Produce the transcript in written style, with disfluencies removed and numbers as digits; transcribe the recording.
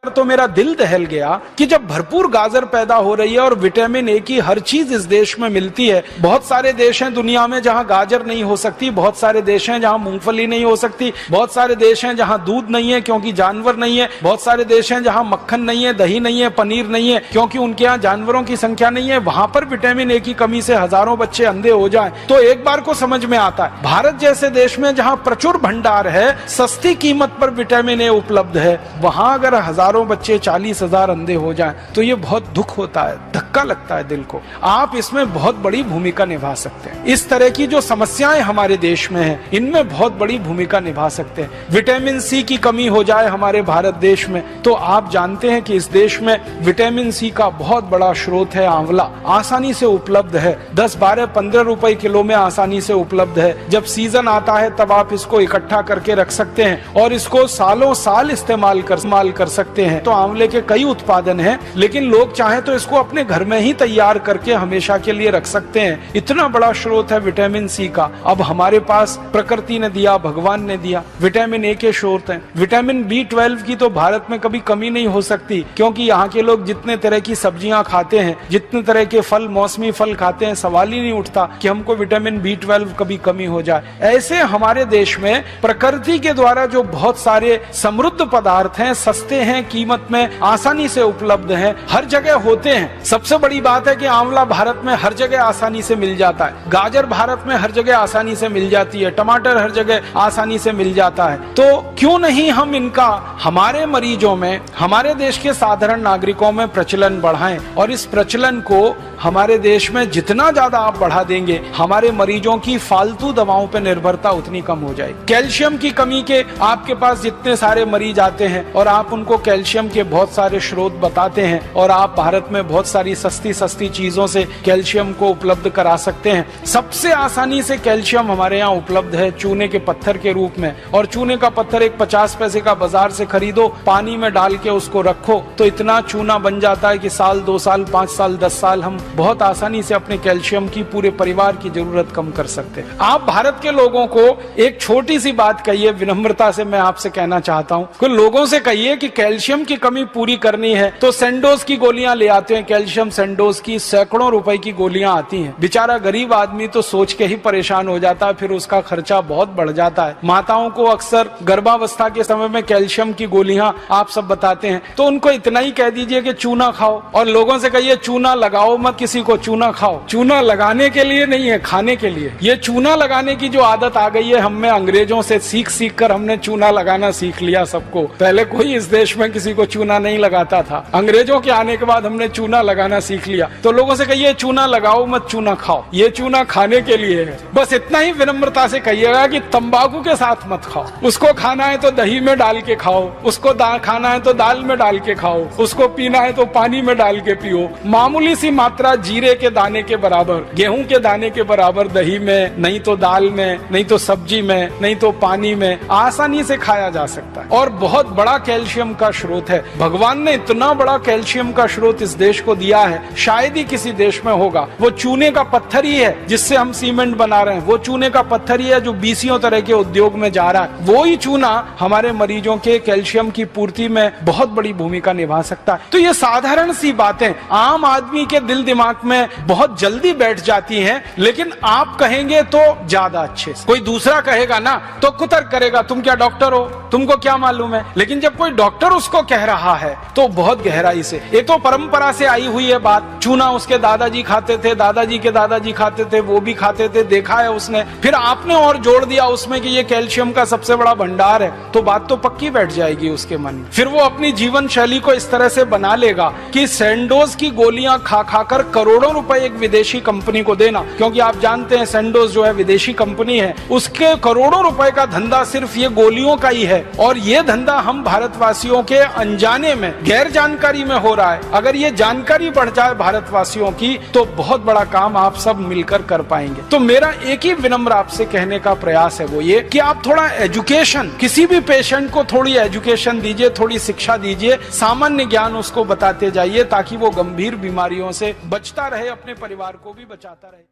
तो मेरा दिल दहल गया कि जब भरपूर गाजर पैदा हो रही है और विटामिन ए की हर चीज इस देश में मिलती है। बहुत सारे देश हैं दुनिया में जहां गाजर नहीं हो सकती, बहुत सारे देश हैं जहां मूंगफली नहीं हो सकती, बहुत सारे देश हैं जहां दूध नहीं है क्योंकि जानवर नहीं है, बहुत सारे देश हैं जहां मक्खन नहीं है, दही नहीं है, पनीर नहीं है क्योंकि उनके यहाँ जानवरों की संख्या नहीं है। वहां पर विटामिन ए की कमी से हजारों बच्चे अंधे हो जाएं तो एक बार को समझ में आता है। भारत जैसे देश में जहां प्रचुर भंडार है, सस्ती कीमत पर विटामिन ए उपलब्ध है, वहां अगर हजारों बच्चे 40,000 अंधे हो जाएं तो ये बहुत दुख होता है, धक्का लगता है दिल को। आप इसमें बहुत बड़ी भूमिका निभा सकते हैं। इस तरह की जो समस्याएं हमारे देश में हैं, इनमें बहुत बड़ी भूमिका निभा सकते हैं। विटामिन सी की कमी हो जाए हमारे भारत देश में तो आप जानते हैं कि इस देश में विटामिन सी का बहुत बड़ा स्रोत है आंवला, आसानी से उपलब्ध है, 10, 12, 15 रुपए किलो में आसानी से उपलब्ध है। जब सीजन आता है तब आप इसको इकट्ठा करके रख सकते हैं और इसको सालों साल इस्तेमाल कर सकते हैं। तो आंवले के कई उत्पादन हैं, लेकिन लोग चाहें तो इसको अपने घर में ही तैयार करके हमेशा के लिए रख सकते हैं। इतना बड़ा स्रोत है विटामिन सी का। अब हमारे पास प्रकृति ने दिया, भगवान ने दिया, विटामिन ए के स्रोत हैं। विटामिन B12 की तो भारत में कभी कमी नहीं हो सकती क्योंकि यहाँ के लोग जितने तरह की सब्जियां खाते हैं, जितने तरह के फल, मौसमी फल खाते हैं, सवाल ही नहीं उठता कि हमको विटामिन B12 कभी कमी हो जाए। ऐसे हमारे देश में प्रकृति के द्वारा जो बहुत सारे समृद्ध पदार्थ हैं, सस्ते हैं, कीमत में आसानी से उपलब्ध हैं, हर जगह होते हैं। सबसे बड़ी बात है कि आंवला भारत में हर जगह आसानी से मिल जाता है, गाजर भारत में हर जगह आसानी से मिल जाती है, टमाटर हर जगह आसानी से मिल जाता है। तो क्यों नहीं हम इनका हमारे मरीजों में, हमारे देश के साधारण नागरिकों में प्रचलन बढ़ाएं और इस प्रचलन को हमारे देश में जितना ज्यादा आप बढ़ा देंगे, हमारे मरीजों की फालतू दवाओं पर निर्भरता उतनी कम हो जाएगी। कैल्शियम की कमी के आपके पास जितने सारे मरीज आते हैं और आप उनको कैल्शियम के बहुत सारे स्रोत बताते हैं और आप भारत में बहुत सारी सस्ती चीजों से कैल्शियम को उपलब्ध करा सकते हैं। सबसे आसानी से कैल्शियम हमारे यहाँ उपलब्ध है चूने के पत्थर के रूप में, और चूने का पत्थर एक 50 पैसे का बाजार से खरीदो, पानी में डाल के उसको रखो तो इतना चूना बन जाता है कि साल, 2 साल, 5 साल, 10 साल हम बहुत आसानी से अपने कैल्शियम की पूरे परिवार की जरूरत कम कर सकते हैं। आप भारत के लोगों को एक छोटी सी बात कहिए, विनम्रता से मैं आपसे कहना चाहता हूँ कि लोगों से कहिए कि कैल्शियम की कमी पूरी करनी है तो सेंडोज की गोलियां ले आते हैं। कैल्शियम सेंडोज की सैकड़ों रुपए की गोलियां आती हैं। बेचारा गरीब आदमी तो सोच के ही परेशान हो जाता है, फिर उसका खर्चा बहुत बढ़ जाता है। माताओं को अक्सर गर्भावस्था के समय में कैल्शियम की गोलियां आप सब बताते हैं, तो उनको इतना ही कह दीजिए कि चूना खाओ, और लोगों से कहिए चूना लगाओ मत, किसी को चूना खाओ। चूना लगाने के लिए नहीं है, खाने के लिए। ये चूना लगाने की जो आदत आ गई है हमें अंग्रेजों से सीख कर हमने चूना लगाना सीख लिया सबको। पहले कोई इस देश में किसी को चूना नहीं लगाता था, अंग्रेजों के आने के बाद हमने चूना लगाना सीख लिया। तो लोगों से कहिए चूना लगाओ मत, चूना खाओ। ये चूना खाने के लिए है। बस इतना ही विनम्रता से कहिएगा कि तंबाकू के साथ मत खाओ। उसको खाना है तो दही में डाल के खाओ, उसको खाना है तो दाल में डाल के खाओ, उसको पीना है तो पानी में डाल के पियो। मामूली सी मात्रा जीरे के दाने के बराबर, गेहूं के दाने के बराबर दही में, नहीं तो दाल में, नहीं तो सब्जी में, नहीं तो पानी में आसानी से खाया जा सकता है और बहुत बड़ा कैल्शियम का स्रोत है। भगवान ने इतना बड़ा कैल्शियम का स्रोत इस देश को दिया है, शायद ही किसी देश में होगा। वो चूने का पत्थर ही है जिससे हम सीमेंट बना रहे हैं, वो चूने का पत्थर ही है जो 20 तरह के उद्योग में जा रहा है। वो ही चूना हमारे मरीजों के कैल्शियम की पूर्ति में बहुत बड़ी भूमिका निभा सकता है। तो ये साधारण सी बातें आम आदमी के दिल दिमाग में बहुत जल्दी बैठ जाती हैं, लेकिन आप कहेंगे तो ज्यादा अच्छे से। कोई दूसरा कहेगा ना तो कुतर्क करेगा, तुम क्या डॉक्टर हो, तुमको क्या मालूम है। लेकिन जब कोई डॉक्टर उसको कह रहा है तो बहुत गहराई से, ये तो परंपरा से आई हुई है बात। चूना उसके दादाजी खाते थे, दादाजी के दादाजी खाते थे, वो भी खाते थे, देखा है उसने। फिर आपने और जोड़ दिया उसमें कि ये कैल्शियम का सबसे बड़ा भंडार है, तो बात तो पक्की बैठ जाएगी उसके मन में। फिर वो अपनी जीवन शैली को इस तरह से बना लेगा कि सेंडोज की गोलियां खा खाकर करोड़ों रुपए एक विदेशी कंपनी को देना, क्योंकि आप जानते हैं सेंडोज जो है विदेशी कंपनी है, उसके करोड़ों रुपए का धंधा सिर्फ ये गोलियों का ही है। और ये धंधा हम भारतवासियों के अनजाने में, गैर जानकारी में हो रहा है। अगर ये जानकारी बढ़ जाए भारतवासियों की तो बहुत बड़ा काम आप सब मिलकर कर पाएंगे। तो मेरा एक ही विनम्र आपसे कहने का प्रयास है वो ये कि आप थोड़ा एजुकेशन, किसी भी पेशेंट को थोड़ी एजुकेशन दीजिए, थोड़ी शिक्षा दीजिए, सामान्य ज्ञान उसको बताते जाइए ताकि वो गंभीर बीमारियों से बचता रहे, अपने परिवार को भी बचाता रहे।